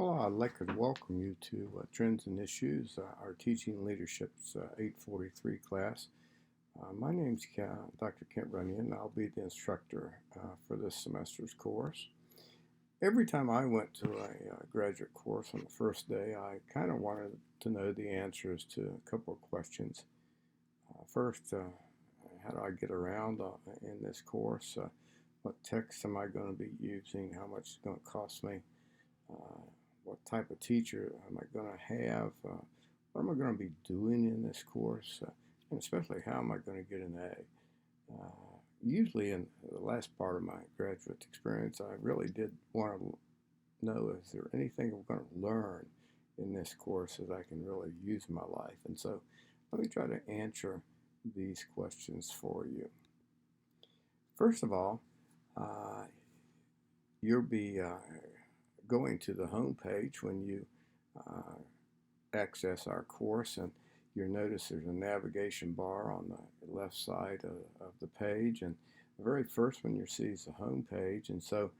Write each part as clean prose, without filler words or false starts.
Well, I'd like to welcome you to Trends and Issues, our Teaching Leadership's 843 class. My name's Dr. Kent Runyan, and I'll be the instructor for this semester's course. Every time I went to a graduate course on the first day, I kind of wanted to know the answers to a couple of questions. First, how do I get around in this course? What text am I going to be using? How much is it going to cost me? Uh, what type of teacher am I going to have? What am I going to be doing in this course? And especially, how am I going to get an A? Usually, in the last part of my graduate experience, I really did want to know, is there anything I'm going to learn in this course that I can really use in my life? And so let me try to answer these questions for you. First of all, you'll be going to the home page when you uh, access our course, and you'll notice there's a navigation bar on the left side of the page, and the very first one you see is the home page. And so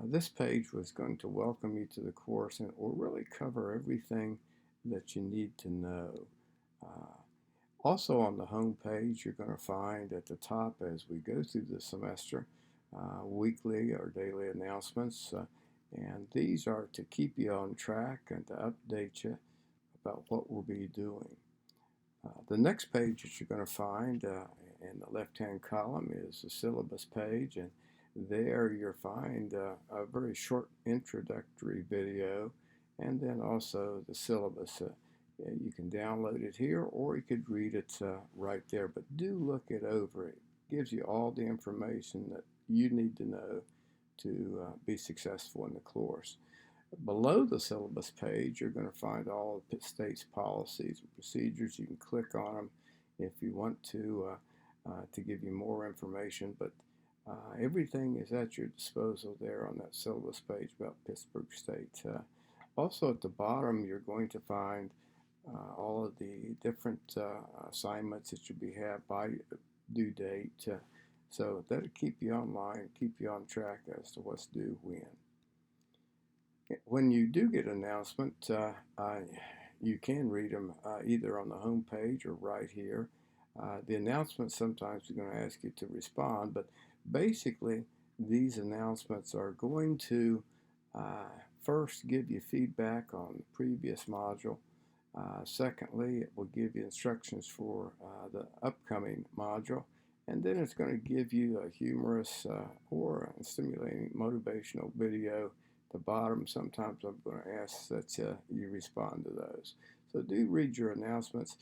this page was going to welcome you to the course, and it will really cover everything that you need to know. Also on the home page, you're going to find at the top, as we go through the semester, weekly or daily announcements. And these are to keep you on track and to update you about what we'll be doing. The next page that you're going to find in the left-hand column is the syllabus page, and there you'll find a very short introductory video, and then also the syllabus. You can download it here, or you could read it right there, but do look it over. It gives you all the information that you need to know to be successful in the course. Below the syllabus page, you're going to find all of Pitt State's policies and procedures. You can click on them if you want to give you more information, but everything is at your disposal there on that syllabus page about Pittsburg State. Also at the bottom, you're going to find all of the different assignments that you'll be have by due date. So that'll keep you online, keep you on track as to what's due when. When you do get an announcement, you can read them either on the home page or right here. The announcements sometimes are going to ask you to respond, but basically these announcements are going to first give you feedback on the previous module. Secondly, it will give you instructions for the upcoming module. And then it's going to give you a humorous or a stimulating motivational video at the bottom. Sometimes I'm going to ask that you respond to those. So do read your announcements.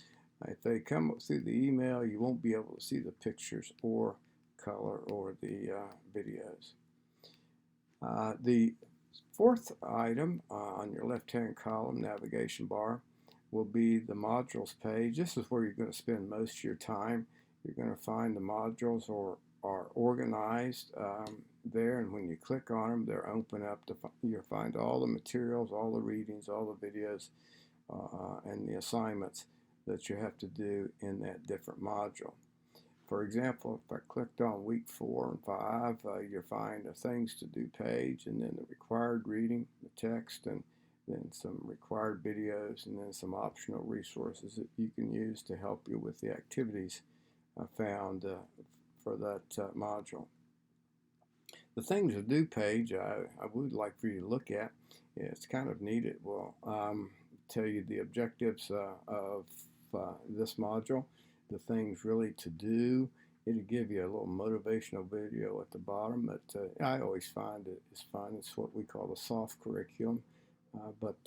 If they come through the email, you won't be able to see the pictures or color or the videos. The fourth item on your left-hand column, navigation bar, will be the modules page. This is where you're going to spend most of your time. You're going to find the modules are organized there, and when you click on them, they're open up. You'll find all the materials, all the readings, all the videos, and the assignments that you have to do in that different module. For example, if I clicked on week 4 and 5, you'll find a things to do page, and then the required reading, the text, and then some required videos, and then some optional resources that you can use to help you with the activities found for that module. The things to do page I would like for you to look at. It's kind of neat. It will tell you the objectives of this module, the things really to do. It'll give you a little motivational video at the bottom that I always find it is fun. It's what we call the soft curriculum, but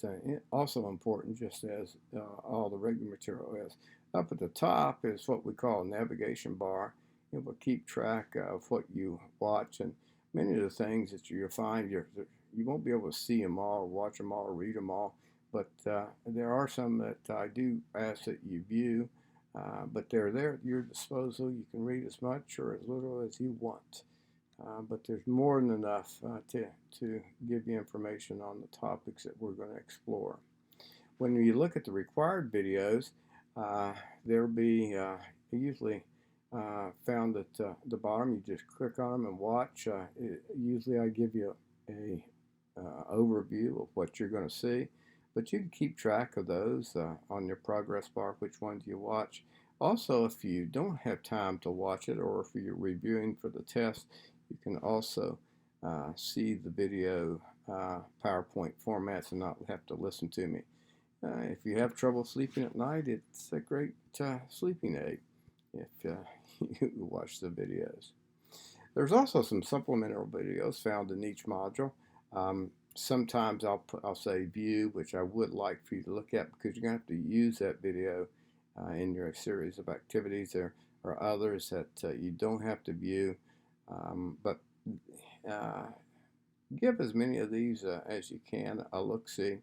also important, just as all the regular material is. Up at the top is what we call a navigation bar. It will keep track of what you watch, and many of the things that you'll find, you won't be able to see them all, watch them all, read them all, but there are some that I do ask that you view, but they're there at your disposal. You can read as much or as little as you want, but there's more than enough to give you information on the topics that we're going to explore. When you look at the required videos, there'll be usually found at the bottom. You just click on them and watch. Usually I give you a overview of what you're going to see, but you can keep track of those on your progress bar, which ones you watch. Also, if you don't have time to watch it, or if you're reviewing for the test, you can also see the video PowerPoint formats and not have to listen to me. If you have trouble sleeping at night, it's a great sleeping aid if you watch the videos. There's also some supplemental videos found in each module. Sometimes I'll say view, which I would like for you to look at because you're going to have to use that video in your series of activities. There are others that you don't have to view, but give as many of these as you can a look-see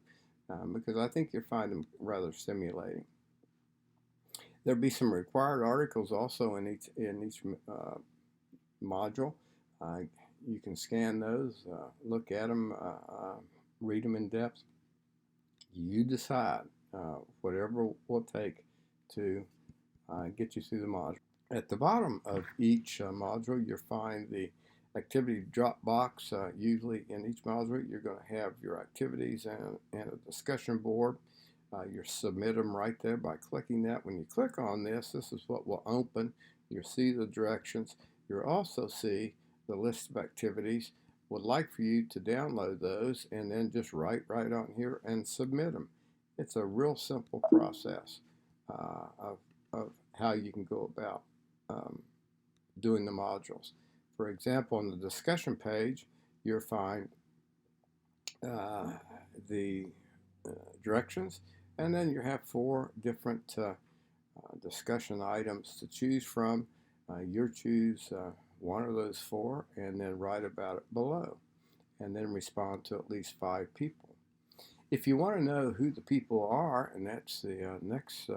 because I think you'll find them rather stimulating. There'll be some required articles also in each module. You can scan those, look at them, read them in depth. You decide whatever will take to get you through the module. At the bottom of each module, you'll find the activity drop box. Usually in each module, you're going to have your activities and a discussion board. You submit them right there by clicking that. When you click on this is what will open. You'll see the directions. You'll also see the list of activities. Would like for you to download those and then just write right on here and submit them. It's a real simple process of how you can go about doing the modules. For example, on the discussion page, you'll find the directions, and then you have 4 different discussion items to choose from. You choose one of those 4 and then write about it below, and then respond to at least 5 people. If you want to know who the people are, and that's the next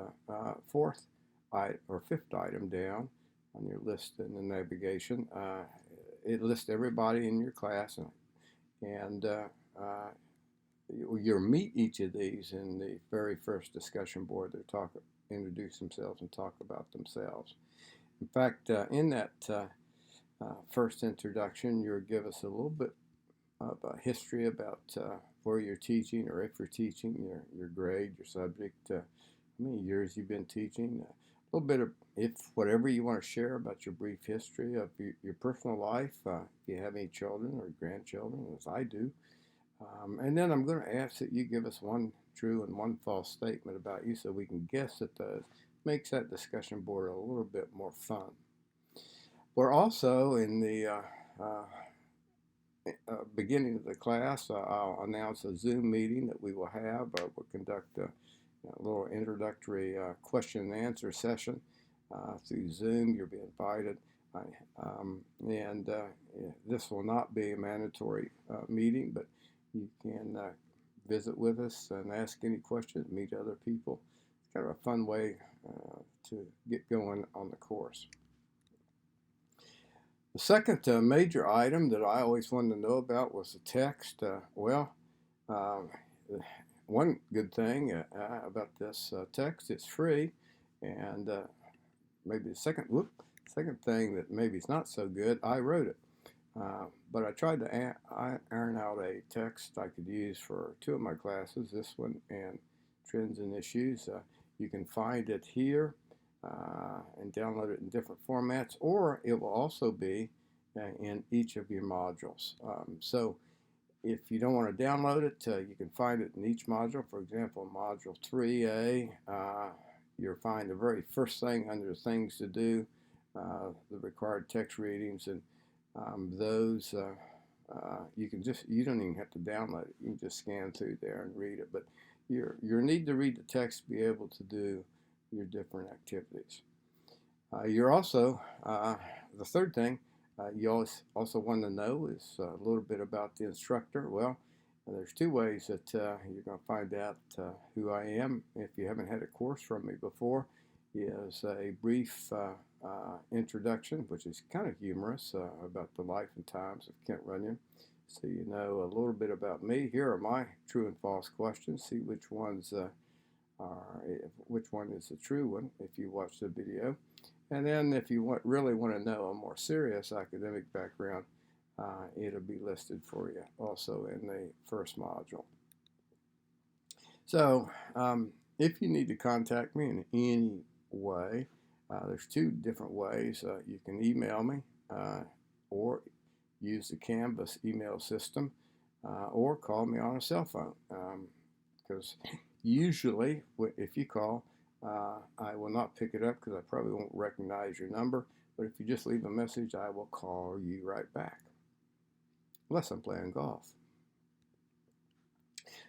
4th or 5th item down on your list in the navigation, it lists everybody in your class, and you'll meet each of these in the very first discussion board. They introduce themselves and talk about themselves. In fact, in that first introduction, you'll give us a little bit of a history about where you're teaching, or if you're teaching, your grade, your subject, how many years you've been teaching, a little bit of whatever you want to share about your brief history of your personal life, if you have any children or grandchildren, as I do. And then I'm going to ask that you give us one true and one false statement about you so we can guess at those. Makes that discussion board a little bit more fun. We're also in the beginning of the class. I'll announce a Zoom meeting that we will have. We'll conduct a little introductory question and answer session through Zoom. You'll be invited. This will not be a mandatory meeting, but you can visit with us and ask any questions, meet other people. It's kind of a fun way to get going on the course. The second major item that I always wanted to know about was the text. One good thing about this text, it's free, and maybe the second thing that maybe is not so good, I wrote it. But I tried to iron out a text I could use for 2 of my classes, this one and Trends and Issues. You can find it here and download it in different formats, or it will also be in each of your modules. So if you don't want to download it, you can find it in each module. For example, Module 3A, you'll find the very first thing under Things to Do, the required text readings, and those you don't even have to download it. You can just scan through there and read it. But you need to read the text to be able to do your different activities. You're also the third thing you also want to know is a little bit about the instructor. Well, there's 2 ways that you're going to find out who I am if you haven't had a course from me before. Is a brief introduction, which is kind of humorous, about the life and times of Kent Runyan, so you know a little bit about me. Here are my true and false questions. See which one is the true one if you watch the video. And then if you really want to know a more serious academic background, it'll be listed for you also in the first module. So if you need to contact me in any way, there's two different ways. You can email me or use the Canvas email system or call me on a cell phone, because usually if you call, I will not pick it up because I probably won't recognize your number, but if you just leave a message, I will call you right back, unless I'm playing golf.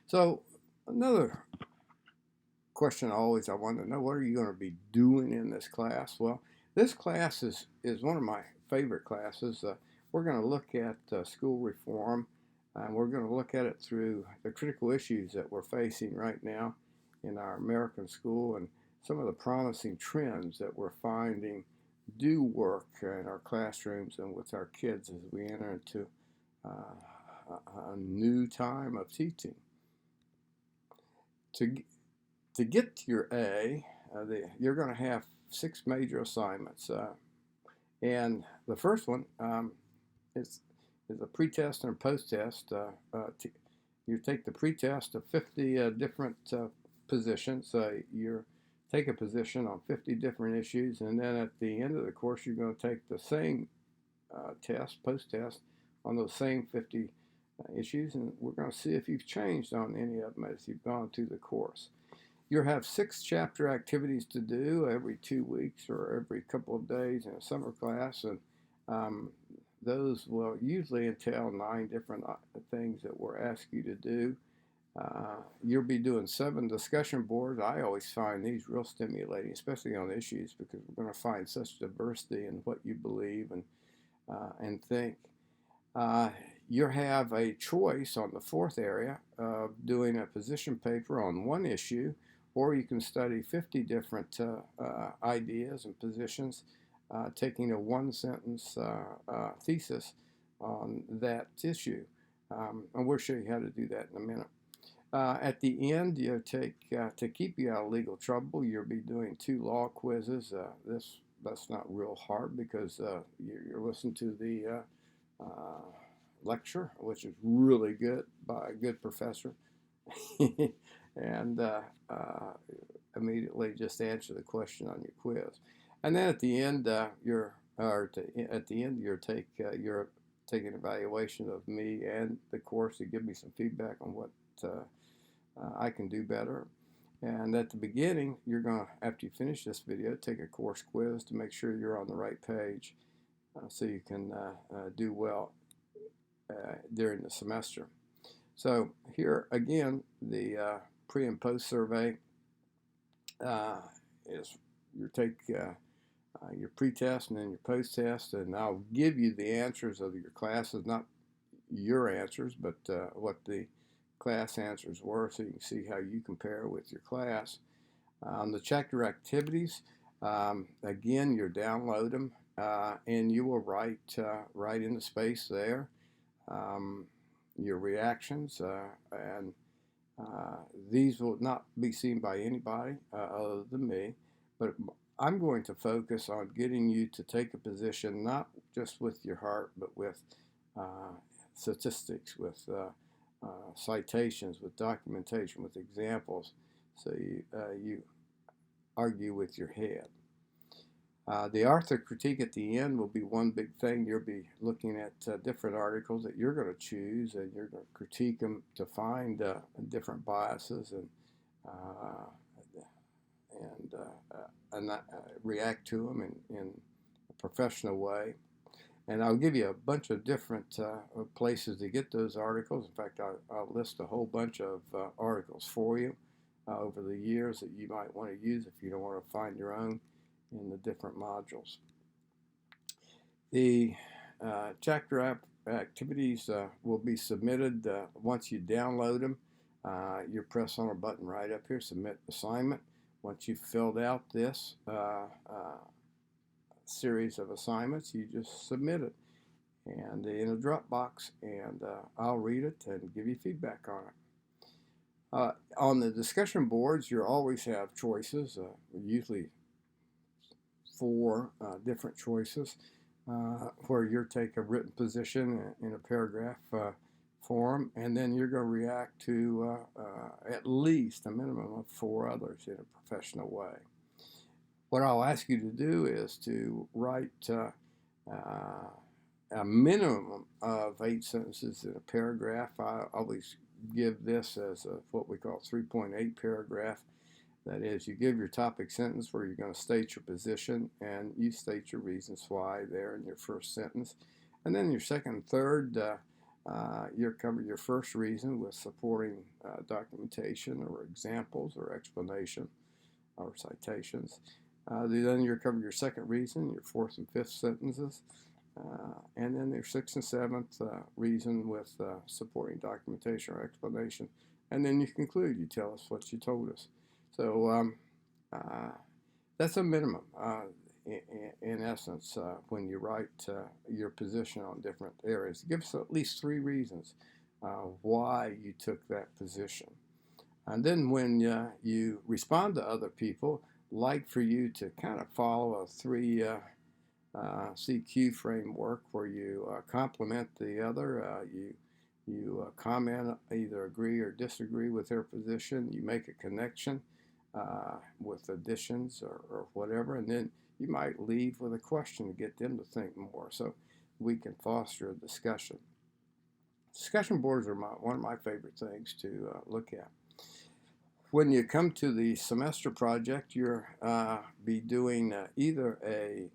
So another question I want to know, what are you going to be doing in this class? Well, this class is one of my favorite classes. We're going to look at school reform, and we're going to look at it through the critical issues that we're facing right now in our American school and some of the promising trends that we're finding do work in our classrooms and with our kids as we enter into a new time of teaching. To get to your A, you're going to have 6 major assignments. And the first one is a pretest and a post-test. You take the pretest of 50 different positions. You take a position on 50 different issues, and then at the end of the course, you're going to take the same test, post-test, on those same 50 issues, and we're going to see if you've changed on any of them as you've gone through the course. You'll have 6 chapter activities to do every 2 weeks or every couple of days in a summer class, and those will usually entail 9 different things that we'll ask you to do. You'll be doing 7 discussion boards. I always find these real stimulating, especially on issues, because we're going to find such diversity in what you believe and think. You'll have a choice on the 4th area of doing a position paper on one issue, or you can study 50 different ideas and positions, taking a 1-sentence thesis on that issue. And we'll show you how to do that in a minute. At the end, you take to keep you out of legal trouble, you'll be doing 2 law quizzes. That's not real hard because you're listening to the lecture, which is really good by a good professor, and immediately just answer the question on your quiz. And then at the end, you're taking an evaluation of me and the course to give me some feedback on what I can do better. And at the beginning, you're going to, after you finish this video, take a course quiz to make sure you're on the right page so you can do well during the semester. So here again, the pre and post survey is you take your pre-test and then your post-test, and I'll give you the answers of your classes, not your answers, but what the class answers were, so you can see how you compare with your class. On the chapter activities, again, you download them and you will write in the space there your reactions, and these will not be seen by anybody other than me, but I'm going to focus on getting you to take a position not just with your heart, but with statistics, with citations, with documentation, with examples, so you argue with your head. The author critique at the end will be one big thing. You'll be looking at different articles that you're going to choose, and you're going to critique them to find different biases and react to them in a professional way. And I'll give you a bunch of different places to get those articles. In fact, I'll list a whole bunch of articles for you over the years that you might want to use if you don't want to find your own in the different modules. The chapter activities will be submitted once you download them. You press on a button right up here, Submit Assignment. Once you've filled out this series of assignments, you just submit it and in a Dropbox, and I'll read it and give you feedback on it. On the discussion boards, you always have choices, usually 4 different choices. where you take a written position in a paragraph form, and then you're going to react to at least a minimum of 4 others in a professional way. What I'll ask you to do is to write a minimum of 8 sentences in a paragraph. I always give this as what we call 3.8 paragraph. That is, you give your topic sentence where you're going to state your position, and you state your reasons why there in your first sentence. And then your second and third, you'll cover your first reason with supporting documentation or examples or explanation or citations. Then you'll cover your second reason, your fourth and fifth sentences, and then your sixth and seventh reason with supporting documentation or explanation. And then you conclude, you tell us what you told us. So that's a minimum, in essence, when you write your position on different areas. Give us at least 3 reasons why you took that position. And then when you respond to other people, like for you to kind of follow a 3 CQ framework where you compliment the other, you comment, either agree or disagree with their position, you make a connection with additions or whatever, and then you might leave with a question to get them to think more, so we can foster a discussion. Discussion boards are one of my favorite things to look at. When you come to the semester project, you'll be doing either a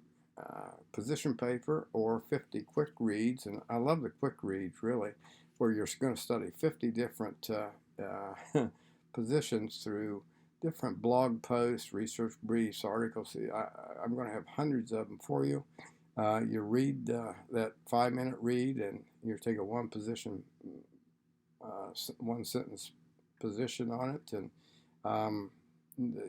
position paper or 50 quick reads, and I love the quick reads really, where you're going to study 50 different positions through different blog posts, research briefs, articles. I'm going to have hundreds of them for you. You read that 5-minute read, and you take a one sentence position on it, and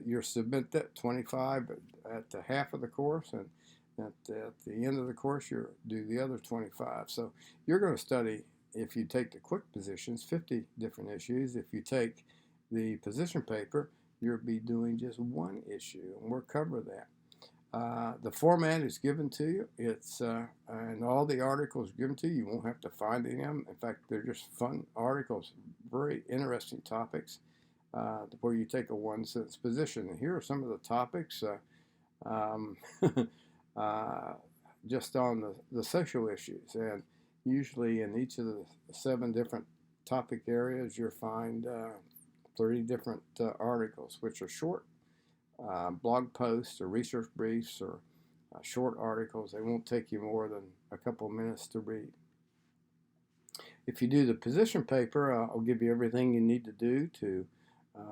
you submit that 25 at the half of the course, and at the end of the course you do the other 25. So you're going to study, if you take the quick positions, 50 different issues. If you take the position paper, you'll be doing just one issue, and we'll cover that. The format is given to you. It's and all the articles given to you. You won't have to find them. In fact, they're just fun articles, very interesting topics, where you take a one-sentence position. And here are some of the topics just on the social issues. And usually in each of the 7 different topic areas, you'll find 30 different articles, which are short blog posts or research briefs or short articles. They won't take you more than a couple of minutes to read. If you do the position paper, I'll give you everything you need to do to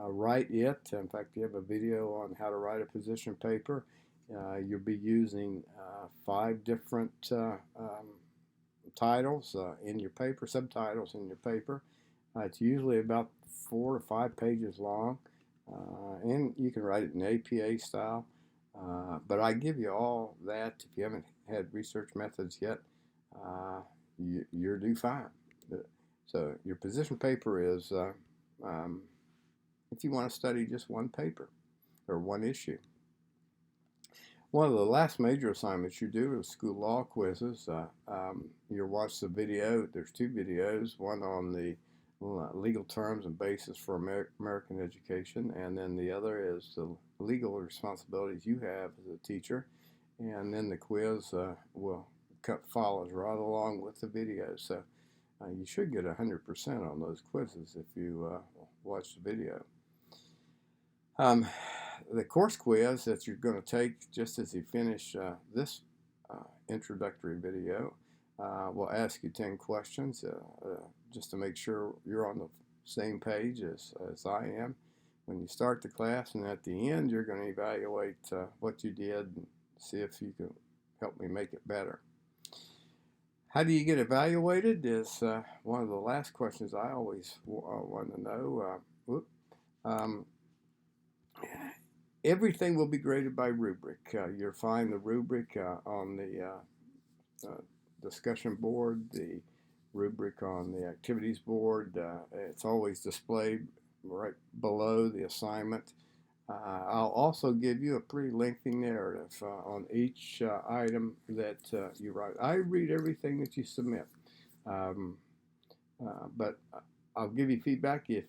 write it. In fact, you have a video on how to write a position paper. You'll be using 5 different titles in your paper, subtitles in your paper. It's usually about 4 to 5 pages long, and you can write it in APA style. But I give you all that. If you haven't had research methods yet, you're do fine. So your position paper is if you want to study just one paper or one issue. One of the last major assignments you do is school law quizzes. You'll watch the video. There's 2 videos, one on the legal terms and basis for American education, and then the other is the legal responsibilities you have as a teacher, and then the quiz follows right along with the video. So you should get 100% on those quizzes if you watch the video. The course quiz that you're going to take just as you finish this introductory video will ask you 10 questions just to make sure you're on the same page as I am when you start the class, and at the end you're going to evaluate what you did and see if you can help me make it better. How do you get evaluated is one of the last questions I always want to know. Everything will be graded by rubric. You'll find the rubric on the discussion board, the rubric on the activities board. It's always displayed right below the assignment. I'll also give you a pretty lengthy narrative on each item that you write. I read everything that you submit, um, but I'll give you feedback if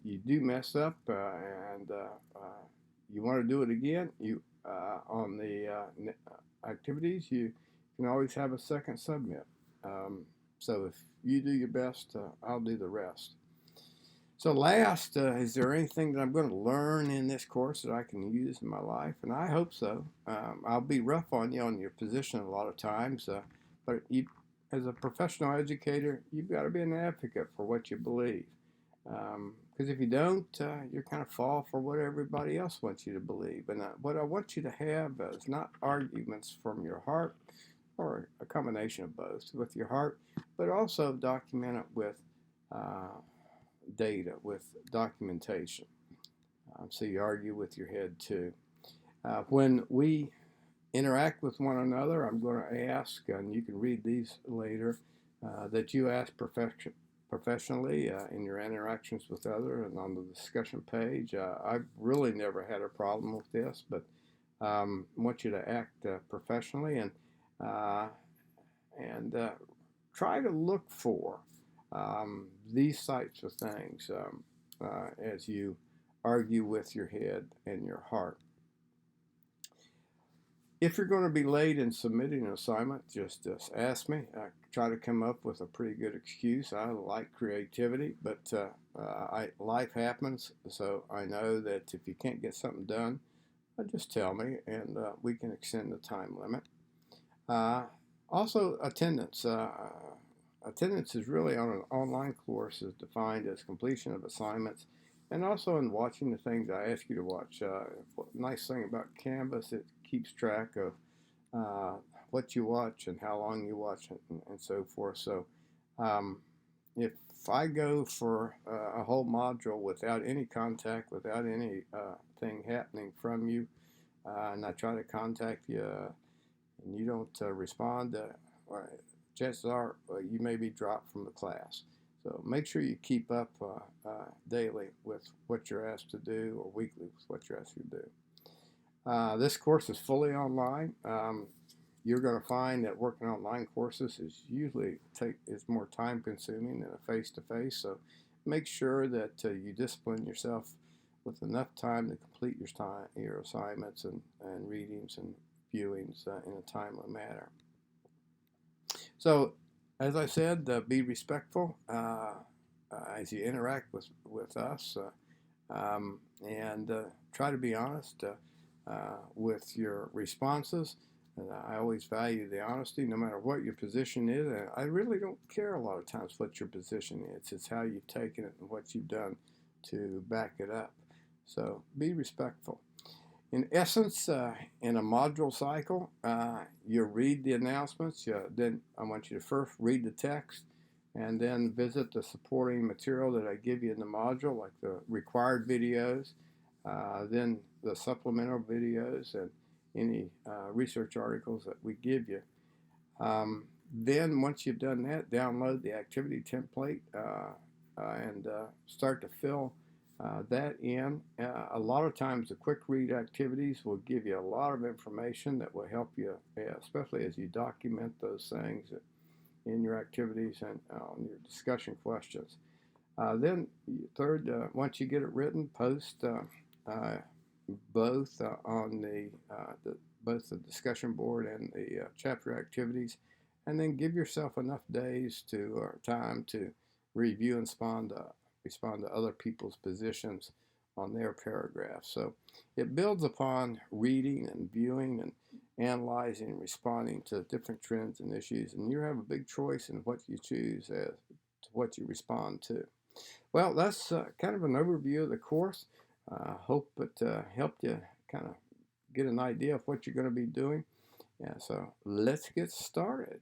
you do mess up and you want to do it again. You on the activities, you can always have a second submit. So if you do your best, I'll do the rest. So last, is there anything that I'm going to learn in this course that I can use in my life? And I hope so. I'll be rough on you on your position a lot of times, but you, as a professional educator, you've got to be an advocate for what you believe. Because if you don't, you kind of fall for what everybody else wants you to believe. And what I want you to have is not arguments from your heart, or a combination of both, with your heart, but also document it with data, with documentation. So you argue with your head too. When we interact with one another, I'm going to ask, and you can read these later, that you ask professionally in your interactions with others and on the discussion page. I've really never had a problem with this, but I want you to act professionally uh, and try to look for these types of things as you argue with your head and your heart. If you're going to be late in submitting an assignment, just ask me. I try to come up with a pretty good excuse. I like creativity, but life happens, so I know that if you can't get something done, just tell me, and we can extend the time limit. Also, attendance. Attendance is really on an online course is defined as completion of assignments, and also in watching the things I ask you to watch. Nice thing about Canvas, it keeps track of what you watch and how long you watch it, and so forth. So um, if I go for a whole module without any contact, without any thing happening from you, and I try to contact you and you don't respond, chances are you may be dropped from the class. So make sure you keep up daily with what you're asked to do, or weekly with what you're asked to do. This course is fully online. You're going to find that working online courses is more time consuming than a face-to-face. So make sure that you discipline yourself with enough time to complete your assignments and readings and viewings in a timely manner. So, as I said, be respectful as you interact with us, and try to be honest with your responses. And I always value the honesty, no matter what your position is. And I really don't care a lot of times what your position is. It's how you've taken it and what you've done to back it up. So be respectful. In essence, in a module cycle, you read the announcements. Then I want you to first read the text and then visit the supporting material that I give you in the module, like the required videos, then the supplemental videos, and any research articles that we give you. Then once you've done that, download the activity template and start to fill that in. A lot of times the quick read activities will give you a lot of information that will help you, especially as you document those things in your activities and on your discussion questions. Then third, once you get it written, post both on both the discussion board and the chapter activities, and then give yourself enough days or time to review and respond to other people's positions on their paragraphs. So it builds upon reading and viewing and analyzing and responding to different trends and issues, and you have a big choice in what you choose as to what you respond to. Well, that's kind of an overview of the course. Hope it helped you kind of get an idea of what you're going to be doing. Yeah, so let's get started.